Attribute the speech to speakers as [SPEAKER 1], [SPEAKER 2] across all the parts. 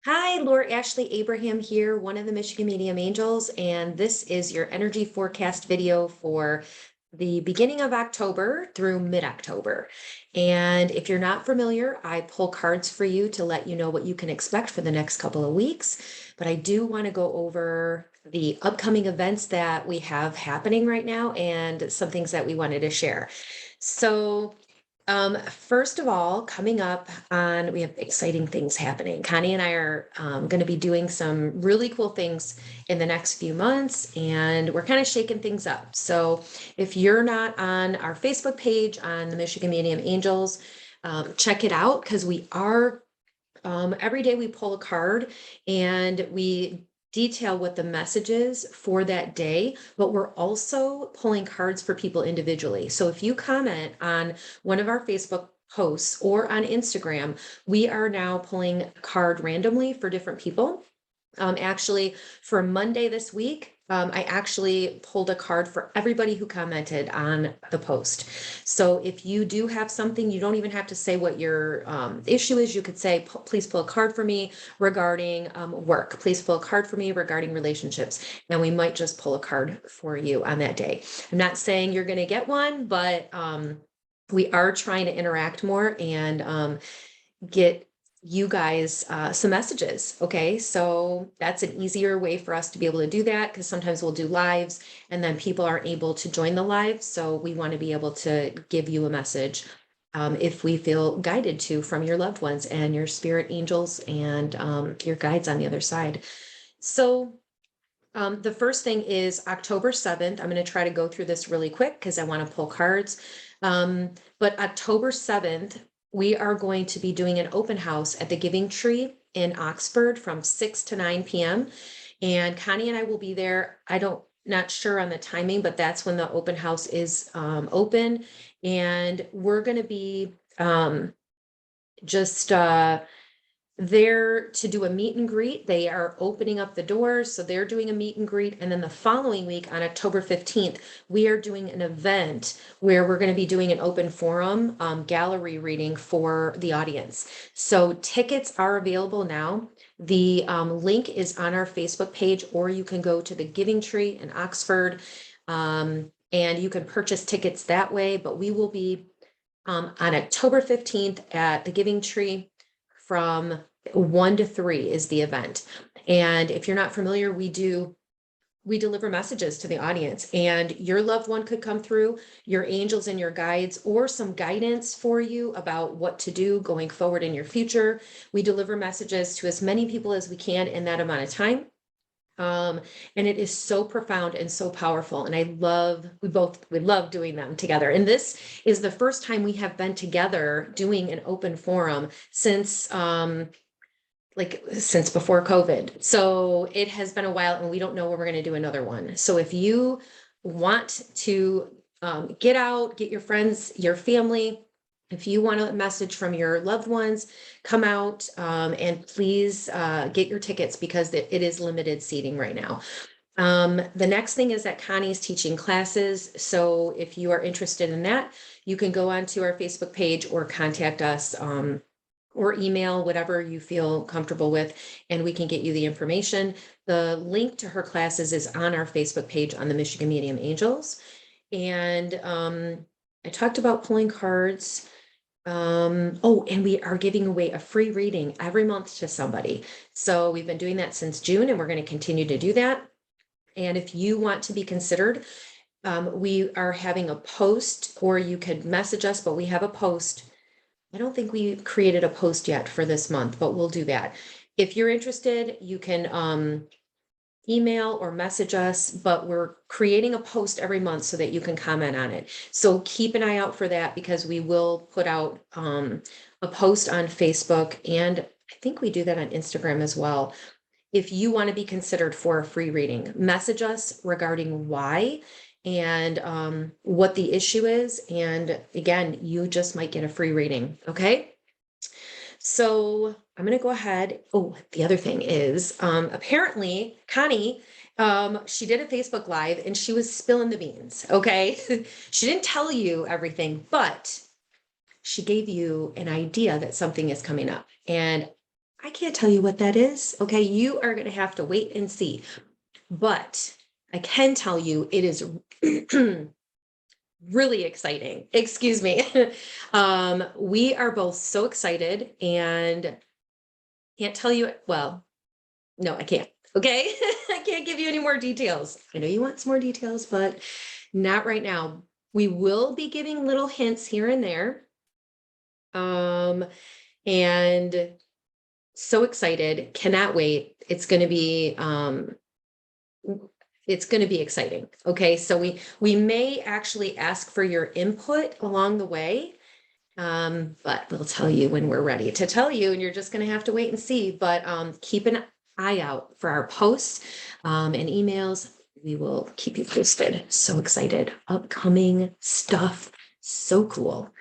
[SPEAKER 1] Hi, Laura Ashley Abraham here, one of the Michigan Medium Angels, and this is your energy forecast video for the beginning of October through mid-October. And if you're not familiar, I pull cards for you to let you know what you can expect for the next couple of weeks. But I do want to go over the upcoming events that we have happening right now and some things that we wanted to share. So first of all, coming up on, we have exciting things happening. Connie and I are going to be doing some really cool things in the next few months, and we're kind of shaking things up. So if you're not on our Facebook page on the Michigan Medium Angels, check it out because we are every day we pull a card and we detail what the message is for that day, but we're also pulling cards for people individually. So if you comment on one of our Facebook posts or on Instagram, we are now pulling a card randomly for different people. Actually, for Monday this week, I actually pulled a card for everybody who commented on the post. So if you do have something, you don't even have to say what your issue is. You could say, please pull a card for me regarding work. Please pull a card for me regarding relationships. And we might just pull a card for you on that day. I'm not saying you're going to get one, but we are trying to interact more and get you guys some messages. Okay, so that's an easier way for us to be able to do that because sometimes we'll do lives and then people aren't able to join the live. So we want to be able to give you a message if we feel guided to from your loved ones and your spirit angels and your guides on the other side. So the first thing is October 7th. I'm going to try to go through this really quick because I want to pull cards. But October 7th, we are going to be doing an open house at the Giving Tree in Oxford from 6 to 9 p.m. And Connie and I will be there. Not sure on the timing, but that's when the open house is open. And we're going to be just there to do a meet and greet. They are opening up the doors, so they're doing a meet and greet. And then the following week on October 15th, we are doing an event where we're going to be doing an open forum gallery reading for the audience. So tickets are available now. The link is on our Facebook page, or you can go to the Giving Tree in Oxford and you can purchase tickets that way. But we will be on October 15th at the Giving Tree from 1 to 3 is the event. And if you're not familiar, we deliver messages to the audience, and your loved one could come through, your angels and your guides, or some guidance for you about what to do going forward in your future. We deliver messages to as many people as we can in that amount of time. And it is so profound and so powerful. And we love doing them together. And this is the first time we have been together doing an open forum since since before COVID. So it has been a while and we don't know when we're going to do another one. So if you want to get out, get your friends, your family, if you want a message from your loved ones, come out and please get your tickets because it is limited seating right now. The next thing is that Connie's teaching classes. So if you are interested in that, you can go onto our Facebook page or contact us or email, whatever you feel comfortable with, and we can get you the information. The link to her classes is on our Facebook page on the Michigan Medium Angels. And I talked about pulling cards. Oh, and we are giving away a free reading every month to somebody. So we've been doing that since June, and we're going to continue to do that. And if you want to be considered, we are having a post, or you could message us, but we have a post. I don't think we created a post yet for this month, but we'll do that. If you're interested, you can email or message us, but we're creating a post every month so that you can comment on it. So keep an eye out for that because we will put out a post on Facebook, and I think we do that on Instagram as well. If you want to be considered for a free reading, message us regarding why and what the issue is. And again, you just might get a free reading. Okay. So I'm going to go ahead. Oh, the other thing is apparently Connie, she did a Facebook Live and she was spilling the beans. Okay. She didn't tell you everything, but she gave you an idea that something is coming up. And I can't tell you what that is. Okay, you are going to have to wait and see. But I can tell you it is really exciting. Excuse me. We are both so excited and can't tell you, well, no, I can't. Okay. I can't give you any more details. I know you want some more details, but not right now. We will be giving little hints here and there. And so excited, cannot wait. It's going to be exciting. Okay. So we may actually ask for your input along the way. But we'll tell you when we're ready to tell you, and you're just going to have to wait and see. But keep an eye out for our posts and emails. We will keep you posted. So excited. Upcoming stuff. So cool.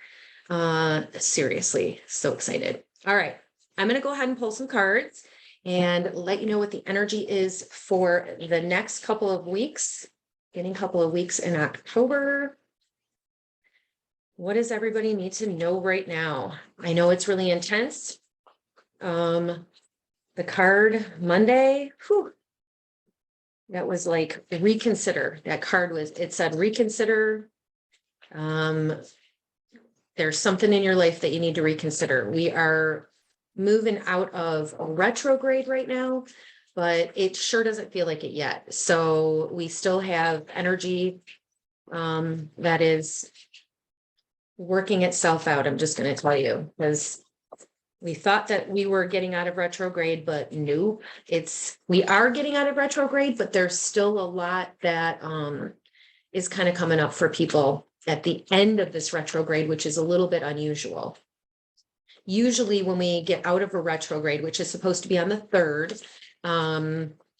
[SPEAKER 1] Seriously, so excited. All right. I'm going to go ahead and pull some cards and let you know what the energy is for the next couple of weeks, getting a couple of weeks in October. What does everybody need to know right now? I know it's really intense. The card Monday, whew, that was like reconsider. That card it said reconsider. There's something in your life that you need to reconsider. We are moving out of retrograde right now, but it sure doesn't feel like it yet. So we still have energy that is working itself out. I'm just going to tell you, because we thought that we were getting out of retrograde, but no, we are getting out of retrograde, but there's still a lot that is kind of coming up for people at the end of this retrograde, which is a little bit unusual. Usually when we get out of a retrograde, which is supposed to be on the 3rd,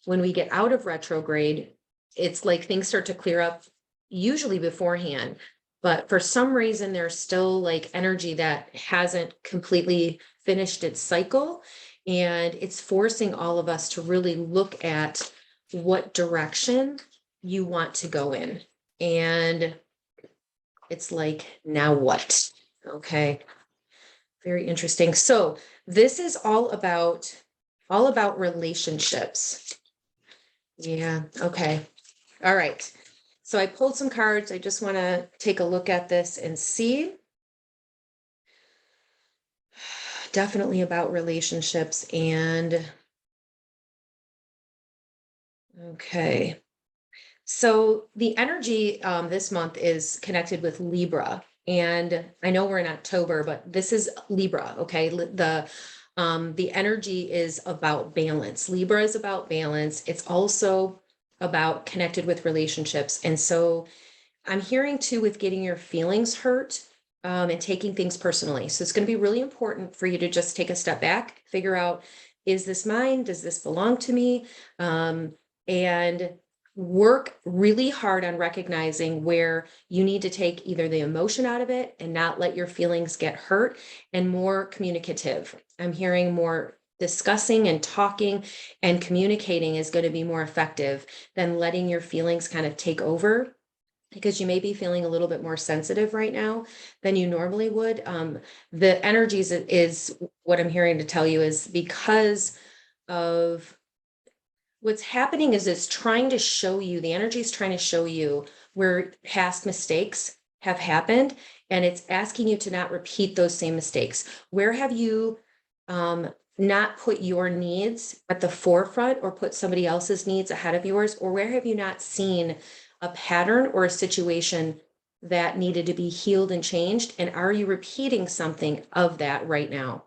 [SPEAKER 1] when we get out of retrograde, it's like things start to clear up usually beforehand. But for some reason, there's still like energy that hasn't completely finished its cycle. And it's forcing all of us to really look at what direction you want to go in. And it's like, now what? Okay. Very interesting. So this is all about relationships. Yeah. Okay. All right. So I pulled some cards. I just want to take a look at this and see. Definitely about relationships and okay. So the energy this month is connected with Libra. And I know we're in October, but this is Libra. Okay. The energy is about balance. Libra is about balance. It's also about connected with relationships. And so I'm hearing too with getting your feelings hurt and taking things personally. So it's going to be really important for you to just take a step back, figure out, is this mine? Does this belong to me? And work really hard on recognizing where you need to take either the emotion out of it and not let your feelings get hurt, and more communicative. I'm hearing more discussing and talking and communicating is going to be more effective than letting your feelings kind of take over, because you may be feeling a little bit more sensitive right now than you normally would. The energies is what I'm hearing to tell you is because of what's happening is it's trying to show you, the energy is trying to show you where past mistakes have happened, and it's asking you to not repeat those same mistakes. Where have you not put your needs at the forefront or put somebody else's needs ahead of yours? Or where have you not seen a pattern or a situation that needed to be healed and changed? And are you repeating something of that right now?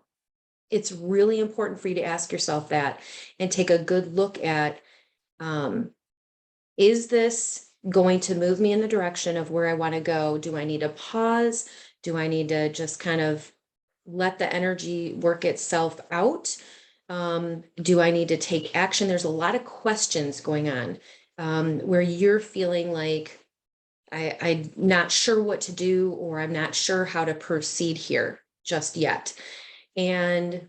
[SPEAKER 1] It's really important for you to ask yourself that and take a good look at, is this going to move me in the direction of where I want to go? Do I need to pause? Do I need to just kind of let the energy work itself out? Do I need to take action? There's a lot of questions going on where you're feeling like I'm not sure what to do, or I'm not sure how to proceed here just yet. And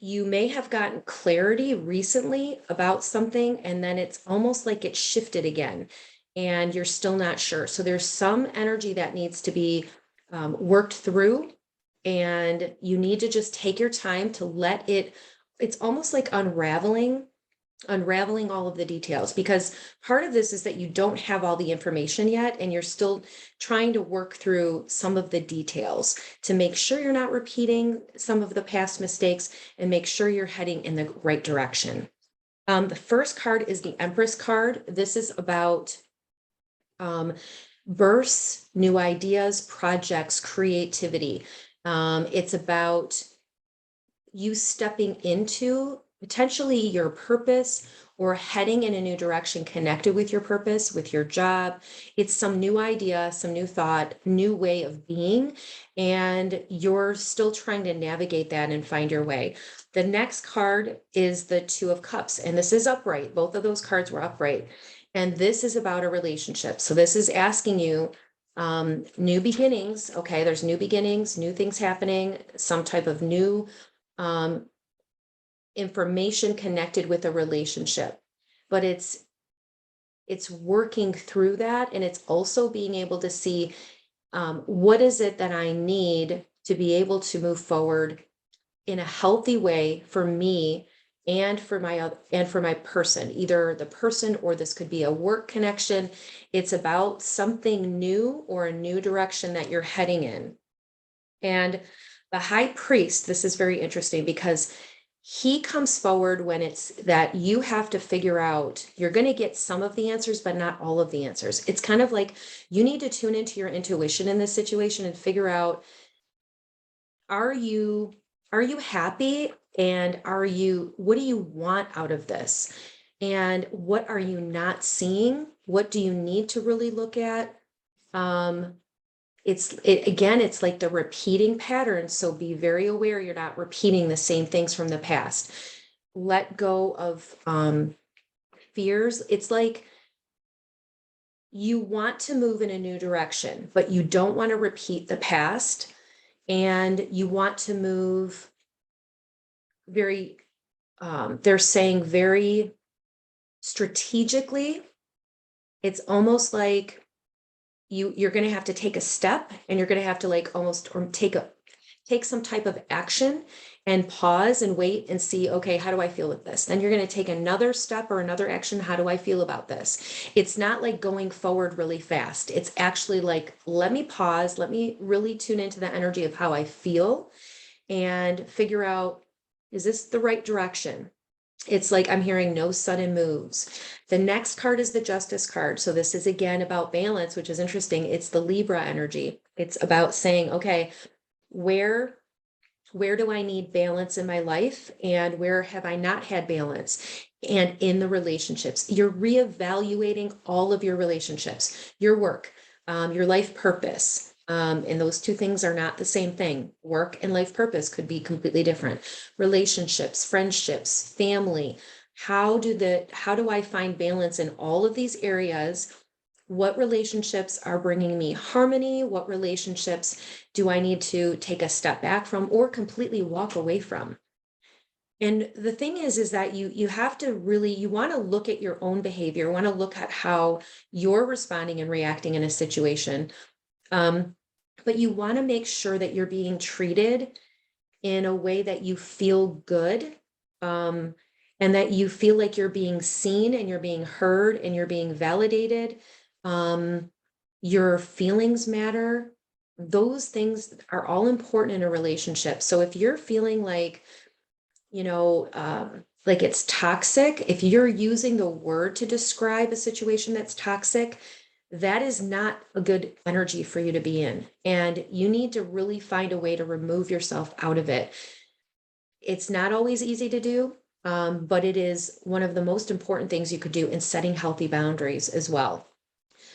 [SPEAKER 1] you may have gotten clarity recently about something, and then it's almost like it shifted again, and you're still not sure. So there's some energy that needs to be worked through and you need to just take your time to let it, it's almost like unraveling all of the details, because part of this is that you don't have all the information yet and you're still trying to work through some of the details to make sure you're not repeating some of the past mistakes and make sure you're heading in the right direction. The first card is the Empress card. This is about bursts, new ideas, projects, creativity. It's about you stepping into potentially your purpose or heading in a new direction connected with your purpose, with your job. It's some new idea, some new thought, new way of being, and you're still trying to navigate that and find your way. The next card is the Two of Cups, and this is upright. Both of those cards were upright. And this is about a relationship. So this is asking you new beginnings. Okay, there's new beginnings, new things happening, some type of new information connected with a relationship, but it's working through that, and it's also being able to see what is it that I need to be able to move forward in a healthy way for me and for my person, either the person or this could be a work connection. It's about something new or a new direction that you're heading in. And the High Priest, this is very interesting because he comes forward when it's that you have to figure out, you're going to get some of the answers, but not all of the answers. It's kind of like you need to tune into your intuition in this situation and figure out, are you happy? And what do you want out of this? And what are you not seeing? What do you need to really look at? Again, it's like the repeating patterns. So be very aware you're not repeating the same things from the past. Let go of fears. It's like you want to move in a new direction, but you don't want to repeat the past. And you want to move very, they're saying very strategically. It's almost like you're going to have to take a step, and you're going to have to like almost or take some type of action and pause and wait and see, okay, how do I feel with this? Then you're going to take another step or another action. How do I feel about this? It's not like going forward really fast. It's actually like, let me pause, let me really tune into the energy of how I feel and figure out, is this the right direction? It's like I'm hearing no sudden moves. The next card is the Justice card. So this is again about balance, which is interesting. It's the Libra energy. It's about saying, okay, where do I need balance in my life, and where have I not had balance? And in the relationships, you're reevaluating all of your relationships, your work, your life purpose. And those two things are not the same thing. Work and life purpose could be completely different. Relationships, friendships, family. How do I find balance in all of these areas? What relationships are bringing me harmony? What relationships do I need to take a step back from or completely walk away from? And the thing is that you have to really, you want to look at your own behavior, want to look at how you're responding and reacting in a situation. But you want to make sure that you're being treated in a way that you feel good, and that you feel like you're being seen and you're being heard and you're being validated. Your feelings matter. Those things are all important in a relationship. So if you're feeling like, like it's toxic, if you're using the word to describe a situation that's toxic, that is not a good energy for you to be in. And you need to really find a way to remove yourself out of it. It's not always easy to do, but it is one of the most important things you could do in setting healthy boundaries as well.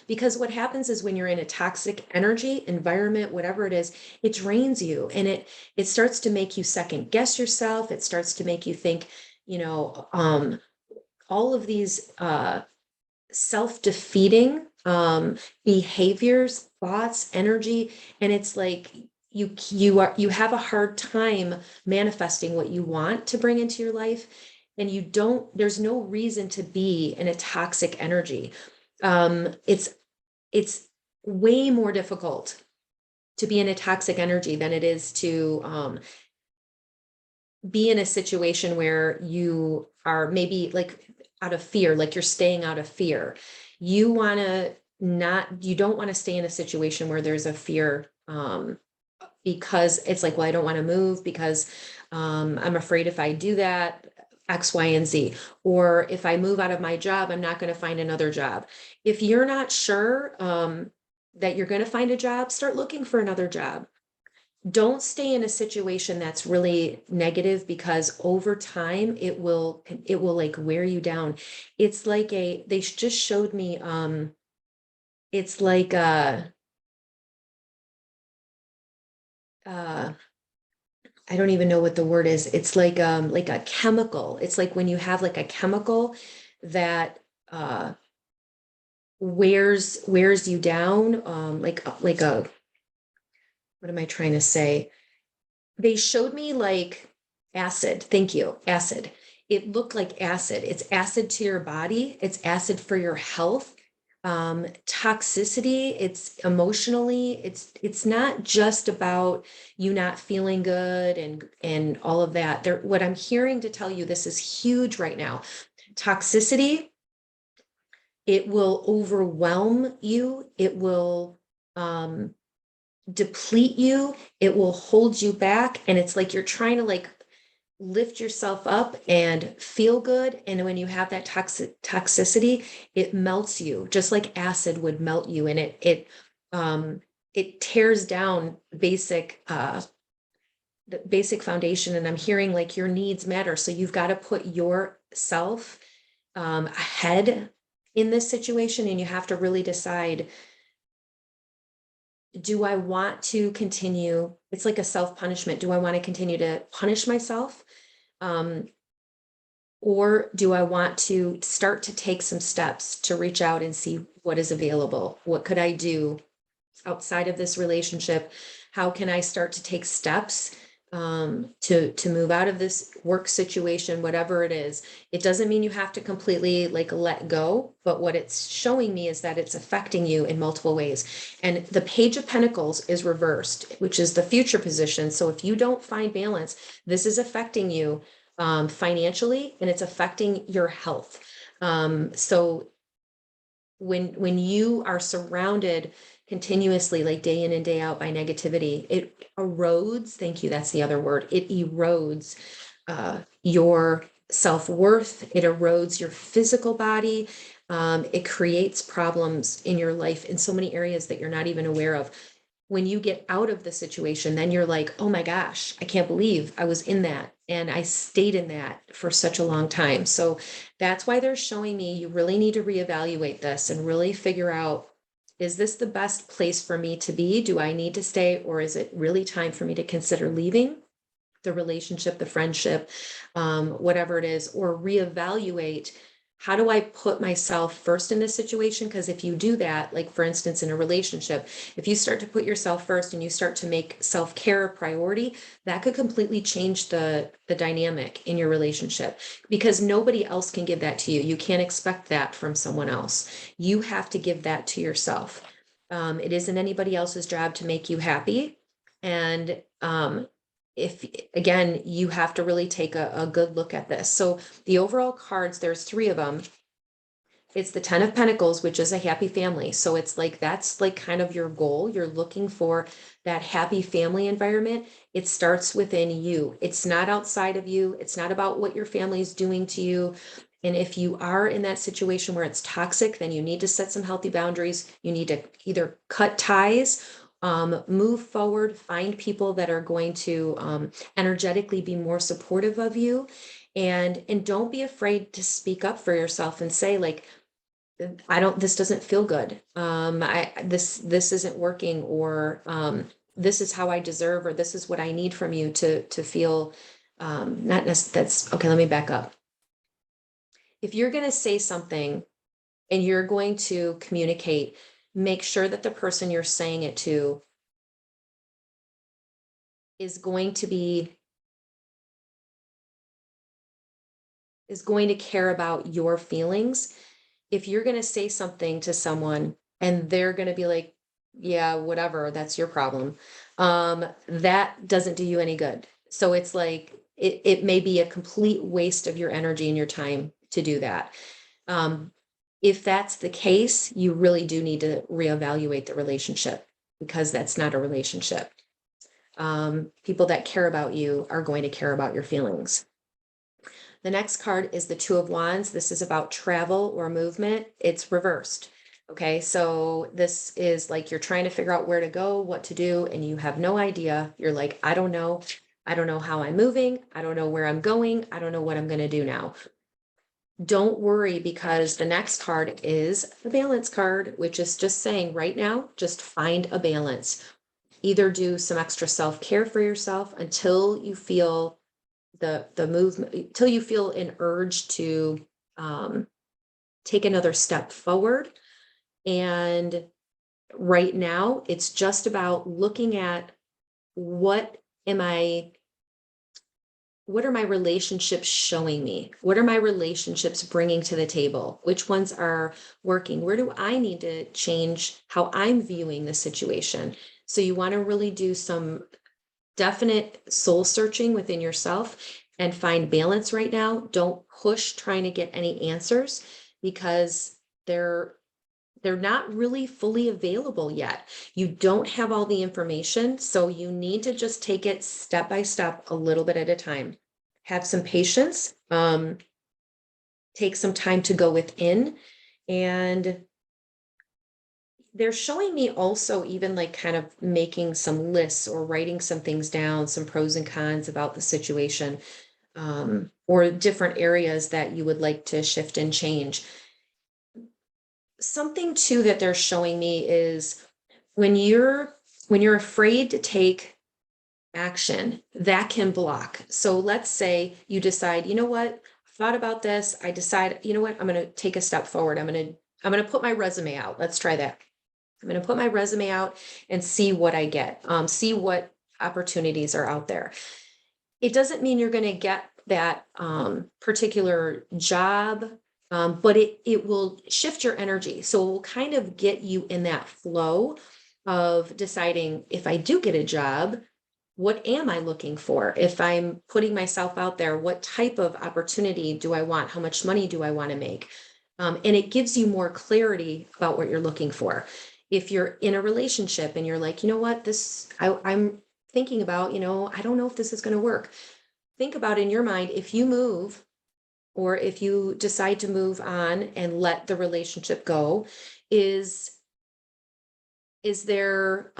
[SPEAKER 1] Because what happens is when you're in a toxic energy environment, whatever it is, it drains you, and it starts to make you second guess yourself. It starts to make you think, all of these self-defeating behaviors, thoughts, energy, and it's like you have a hard time manifesting what you want to bring into your life, and there's no reason to be in a toxic energy. It's way more difficult to be in a toxic energy than it is to be in a situation where you are maybe like out of fear, like you're staying out of fear. You don't want to stay in a situation where there's a fear, because it's like, well, I don't want to move because I'm afraid if I do that, X, Y, and Z. Or if I move out of my job, I'm not going to find another job. If you're not sure that you're going to find a job, start looking for another job. Don't stay in a situation that's really negative, because over time it will like wear you down. It's like they just showed me it's like uh I don't even know what the word is. It's like a chemical. It's like when you have like a chemical that wears you down, like a, what am I trying to say? They showed me like acid. Thank you. Acid. It looked like acid. It's acid to your body. It's acid for your health. Toxicity, it's emotionally, it's not just about you not feeling good and all of that. There, what I'm hearing to tell you, this is huge right now. Toxicity, it will overwhelm you. It will deplete you. It will hold you back. And it's like you're trying to like lift yourself up and feel good. And when you have that toxicity, it melts you just like acid would melt you. And it tears down the basic foundation. And I'm hearing like your needs matter. So you've got to put yourself ahead in this situation. And you have to really decide, do I want to continue? It's like a self-punishment. Do I want to continue to punish myself? Um, or do I want to start to take some steps to reach out and see what is available? What could I do outside of this relationship? How can I start to take steps to move out of this work situation, whatever it is? It doesn't mean you have to completely like let go, but what it's showing me is that it's affecting you in multiple ways. And the Page of Pentacles is reversed, which is the future position. So if you don't find balance, this is affecting you financially, and it's affecting your health. So when you are surrounded continuously, like day in and day out, by negativity, it erodes. Thank you. That's the other word. It erodes your self-worth. It erodes your physical body. It creates problems in your life in so many areas that you're not even aware of. When you get out of the situation, then you're like, oh my gosh, I can't believe I was in that. And I stayed in that for such a long time. So that's why they're showing me you really need to reevaluate this and really figure out, is this the best place for me to be? Do I need to stay? Or is it really time for me to consider leaving the relationship, the friendship, whatever it is, or reevaluate, how do I put myself first in this situation? Because if you do that, like for instance, in a relationship, if you start to put yourself first and you start to make self-care a priority, that could completely change the dynamic in your relationship, because nobody else can give that to you. You can't expect that from someone else. You have to give that to yourself. It isn't anybody else's job to make you happy. And if again, you have to really take a good look at this. So the overall cards, there's three of them. It's the 10 of Pentacles, which is a happy family. So it's like, that's like kind of your goal. You're looking for that happy family environment. It starts within you. It's not outside of you. It's not about what your family is doing to you. And if you are in that situation where it's toxic, then you need to set some healthy boundaries. You need to either cut ties, move forward, find people that are going to energetically be more supportive of you. And don't be afraid to speak up for yourself and say, like, this doesn't feel good. This isn't working, or this is how I deserve, or this is what I need from you to feel not necessarily. That's okay. Let me back up. If you're going to say something and you're going to communicate, make sure that the person you're saying it to is going to care about your feelings. If you're going to say something to someone and they're going to be like, yeah, whatever, that's your problem. That doesn't do you any good. So it's like, it may be a complete waste of your energy and your time to do that. Um, if that's the case, you really do need to reevaluate the relationship, because that's not a relationship. People that care about you are going to care about your feelings. The next card is the Two of Wands. This is about travel or movement. It's reversed. Okay, so this is like you're trying to figure out where to go, what to do, and you have no idea. You're like, I don't know. I don't know how I'm moving. I don't know where I'm going. I don't know what I'm going to do now. Don't worry, because the next card is the balance card, which is just saying right now, just find a balance. Either do some extra self-care for yourself until you feel the movement, until you feel an urge to take another step forward. And right now, it's just about looking at what am I, what are my relationships showing me? What are my relationships bringing to the table? Which ones are working? Where do I need to change how I'm viewing the situation? So you want to really do some definite soul searching within yourself and find balance right now. Don't push trying to get any answers, because they're they're not really fully available yet. You don't have all the information, so you need to just take it step by step, a little bit at a time. Have some patience, take some time to go within. And they're showing me also even like kind of making some lists or writing some things down, some pros and cons about the situation, or different areas that you would like to shift and change. Something too that they're showing me is when you're afraid to take action, that can block. So let's say you decide, you know what, I thought about this, I decide, you know what, I'm going to take a step forward. I'm going to put my resume out. Let's try that. I'm going to put my resume out and see what I get, see what opportunities are out there. It doesn't mean you're going to get that particular job, but it will shift your energy. So it will kind of get you in that flow of deciding, if I do get a job, what am I looking for? If I'm putting myself out there, what type of opportunity do I want? How much money do I want to make? And it gives you more clarity about what you're looking for. If you're in a relationship and you're like, you know what, I'm thinking about, I don't know if this is going to work. Think about in your mind, if you move, or if you decide to move on and let the relationship go, is there,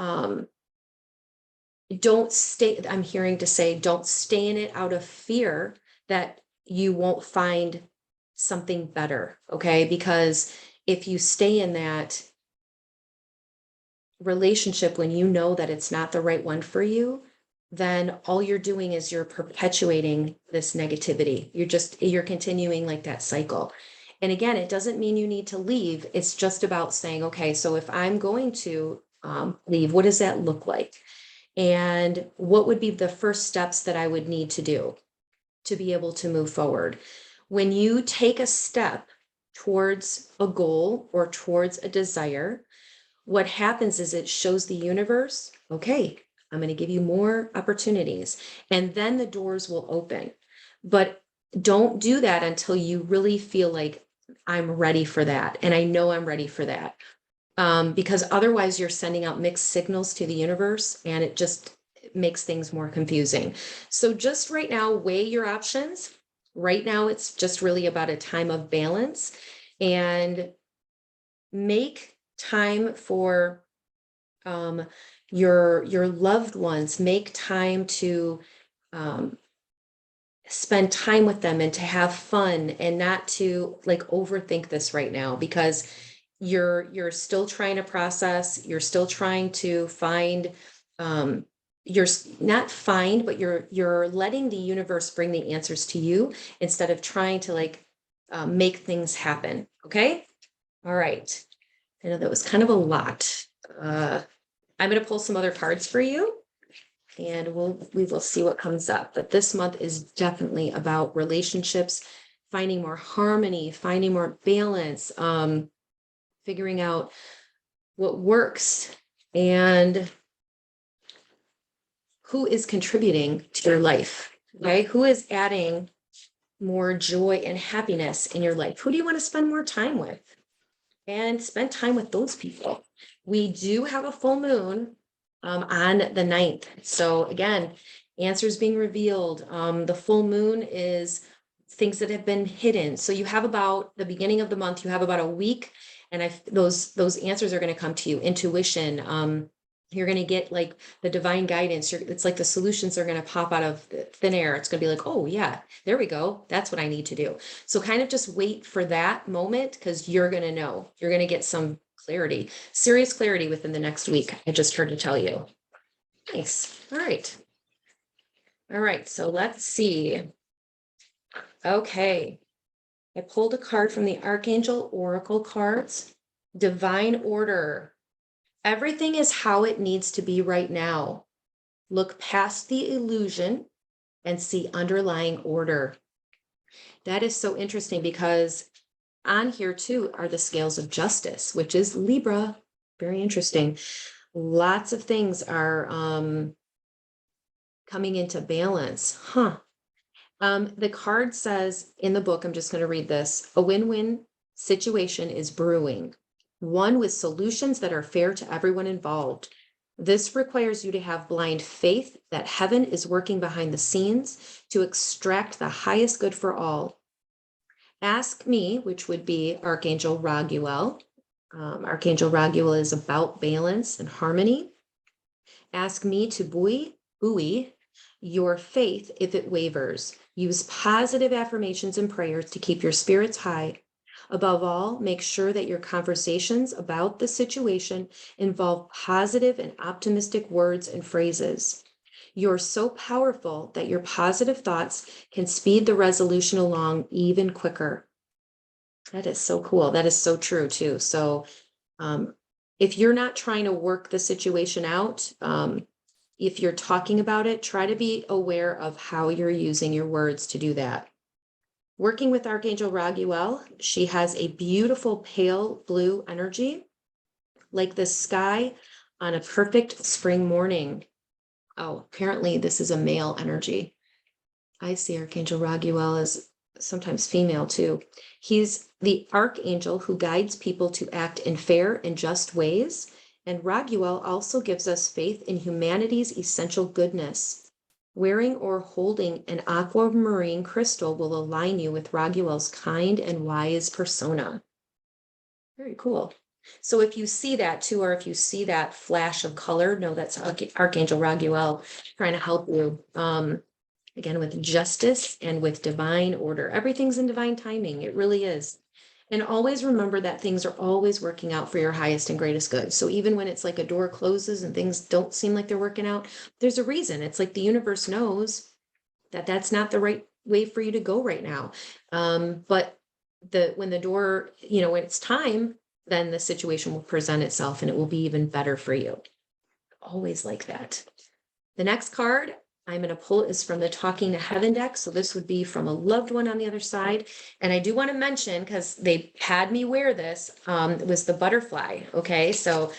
[SPEAKER 1] don't stay, I'm hearing to say, don't stay in it out of fear that you won't find something better. Okay. Because if you stay in that relationship when you know that it's not the right one for you, then all you're doing is you're perpetuating this negativity. You're continuing like that cycle. And again, it doesn't mean you need to leave. It's just about saying, okay, so if I'm going to leave, what does that look like? And what would be the first steps that I would need to do to be able to move forward? When you take a step towards a goal or towards a desire, what happens is it shows the universe, okay, I'm going to give you more opportunities, and then the doors will open. But don't do that until you really feel like, I'm ready for that. And I know I'm ready for that. Because otherwise you're sending out mixed signals to the universe, and it just makes things more confusing. So just right now, weigh your options. Right now, it's just really about a time of balance, and make time for your loved ones. Make time to um, spend time with them and to have fun, and not to like overthink this right now, because you're still trying to process, you're still trying to find, you're not find, but you're letting the universe bring the answers to you, instead of trying to like make things happen. Okay. All right. I know that was kind of a lot. I'm going to pull some other cards for you, and we will see what comes up. But this month is definitely about relationships, finding more harmony, finding more balance, figuring out what works And who is contributing to your life? Okay. Who is adding more joy and happiness in your life? Who do you want to spend more time with? And spend time with those people. We do have a full moon on the 9th. So again, answers being revealed. The full moon is things that have been hidden. So you have about the beginning of the month, you have about a week, and those answers are going to come to you. Intuition. You're going to get like the divine guidance. It's like the solutions are going to pop out of thin air. It's going to be like, oh yeah, there we go. That's what I need to do. So kind of just wait for that moment because you're going to know. You're going to get some clarity, serious clarity within the next week. I just heard to tell you. Nice. All right. All right. So let's see. Okay. I pulled a card from the Archangel Oracle cards. Divine order. Everything is how it needs to be right now. Look past the illusion and see underlying order. That is so interesting because on here too are the scales of justice, which is Libra. Very interesting. Lots of things are coming into balance. The card says in the book, I'm just going to read this, a win-win situation is brewing, one with solutions that are fair to everyone involved. This requires you to have blind faith that heaven is working behind the scenes to extract the highest good for all. Ask me, which would be Archangel Raguel. Archangel Raguel is about balance and harmony. Ask me to buoy your faith if it wavers. Use positive affirmations and prayers to keep your spirits high. Above all, make sure that your conversations about the situation involve positive and optimistic words and phrases. You're so powerful that your positive thoughts can speed the resolution along even quicker. That is so cool. That is so true too. So if you're not trying to work the situation out, if you're talking about it, try to be aware of how you're using your words to do that. Working with Archangel Raguel, she has a beautiful pale blue energy, like the sky on a perfect spring morning. Oh, apparently this is a male energy. I see Archangel Raguel as sometimes female too. He's the archangel who guides people to act in fair and just ways. And Raguel also gives us faith in humanity's essential goodness. Wearing or holding an aquamarine crystal will align you with Raguel's kind and wise persona. Very cool. So if you see that too, or if you see that flash of color, know that's Archangel Raguel trying to help you. Again, with justice and with divine order. Everything's in divine timing. It really is. And always remember that things are always working out for your highest and greatest good. So even when it's like a door closes and things don't seem like they're working out, there's a reason. It's like the universe knows that that's not the right way for you to go right now. But when the door, when it's time, then the situation will present itself and it will be even better for you. Always like that. The next card I'm going to pull is from the Talking to Heaven deck. So this would be from a loved one on the other side. And I do want to mention, because they had me wear this, it was the butterfly. Okay. So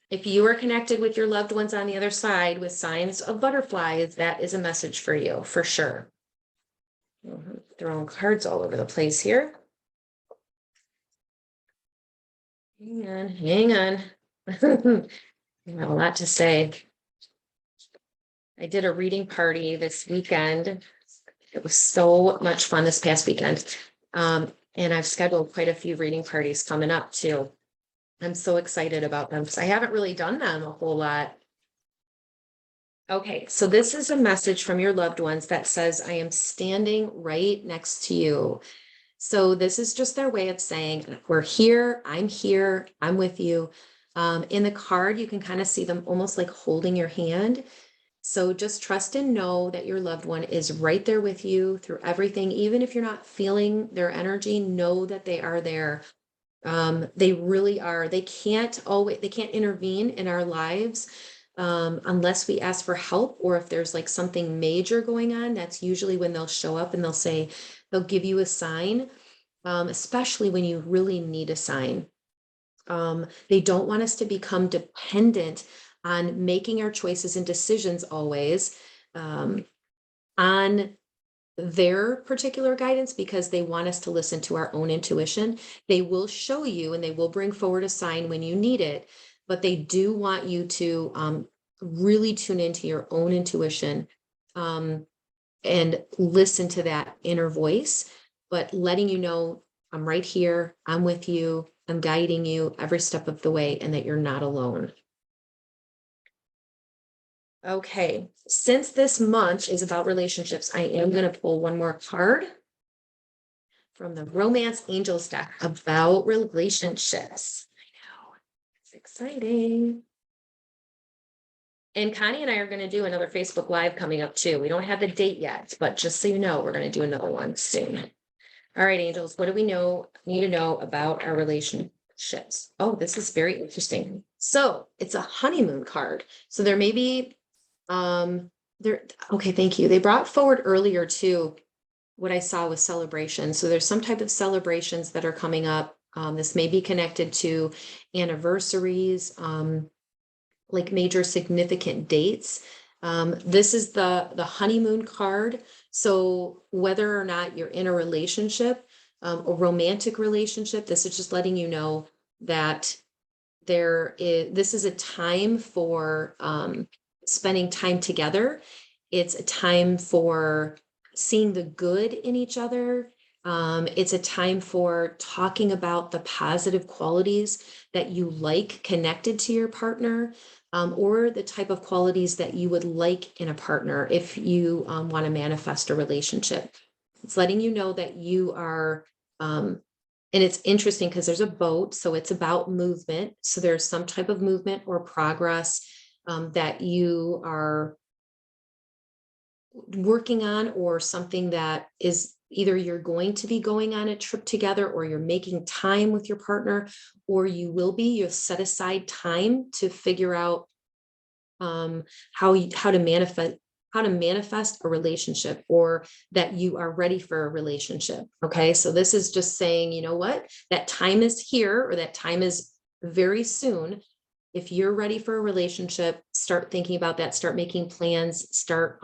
[SPEAKER 1] if you are connected with your loved ones on the other side with signs of butterflies, that is a message for you for sure. Throwing cards all over the place here. Hang on. I have a lot to say. I did a reading party this weekend. It was so much fun this past weekend. And I've scheduled quite a few reading parties coming up too. I'm so excited about them because I haven't really done them a whole lot. Okay, so this is a message from your loved ones that says, I am standing right next to you. So this is just their way of saying, we're here, I'm with you. In the card, you can kind of see them almost like holding your hand. So just trust and know that your loved one is right there with you through everything. Even if you're not feeling their energy, know that they are there. They really are. They can't intervene in our lives unless we ask for help, or if there's like something major going on. That's usually when they'll show up and they'll give you a sign, especially when you really need a sign. They don't want us to become dependent on making our choices and decisions always on their particular guidance, because they want us to listen to our own intuition. They will show you and they will bring forward a sign when you need it, but they do want you to really tune into your own intuition and listen to that inner voice, but letting you know, I'm right here, I'm with you, I'm guiding you every step of the way, and that you're not alone. Okay, since this month is about relationships, I am going to pull one more card from the Romance Angels deck about relationships. I know, it's exciting. And Connie and I are going to do another Facebook Live coming up too. We don't have the date yet, but just so you know, we're going to do another one soon. All right, angels, what do we need to know about our relationships? Oh, this is very interesting. So it's a honeymoon card. So there may be there, okay, thank you. They brought forward earlier too what I saw was celebration. So there's some type of celebrations that are coming up. This may be connected to anniversaries, like major significant dates. This is the honeymoon card. So whether or not you're in a relationship, a romantic relationship, this is just letting you know that this is a time for spending time together. It's a time for seeing the good in each other. It's a time for talking about the positive qualities that you like connected to your partner, or the type of qualities that you would like in a partner if you want to manifest a relationship. It's letting you know that you are, and it's interesting because there's a boat, so it's about movement. So there's some type of movement or progress that you are working on, or something that is either you're going to be going on a trip together, or you're making time with your partner, or you will be. You'll set aside time to figure out how to manifest a relationship, or that you are ready for a relationship. Okay, so this is just saying, you know what, that time is here, or that time is very soon. If you're ready for a relationship, start thinking about that, start making plans, start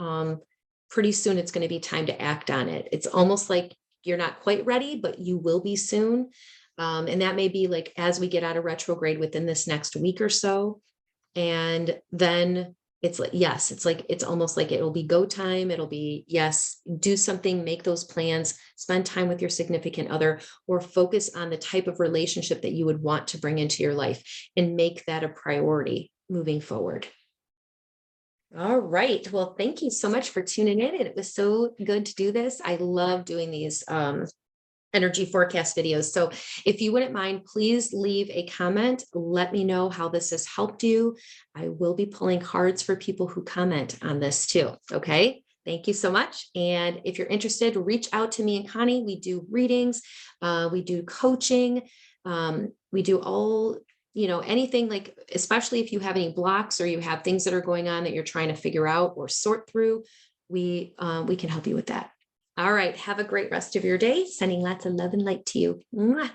[SPEAKER 1] pretty soon it's going to be time to act on it. It's almost like you're not quite ready, but you will be soon. And that may be like as we get out of retrograde within this next week or so. And then it's like, yes, it's almost like it'll be go time. It'll be, yes, do something, make those plans, spend time with your significant other, or focus on the type of relationship that you would want to bring into your life and make that a priority moving forward. All right. Well, thank you so much for tuning in. It was so good to do this. I love doing these energy forecast videos. So if you wouldn't mind, please leave a comment. Let me know how this has helped you. I will be pulling cards for people who comment on this too. Okay. Thank you so much. And if you're interested, reach out to me and Connie. We do readings. We do coaching. We do all, anything, like, especially if you have any blocks or you have things that are going on that you're trying to figure out or sort through, we can help you with that. All right. Have a great rest of your day. Sending lots of love and light to you. Mwah.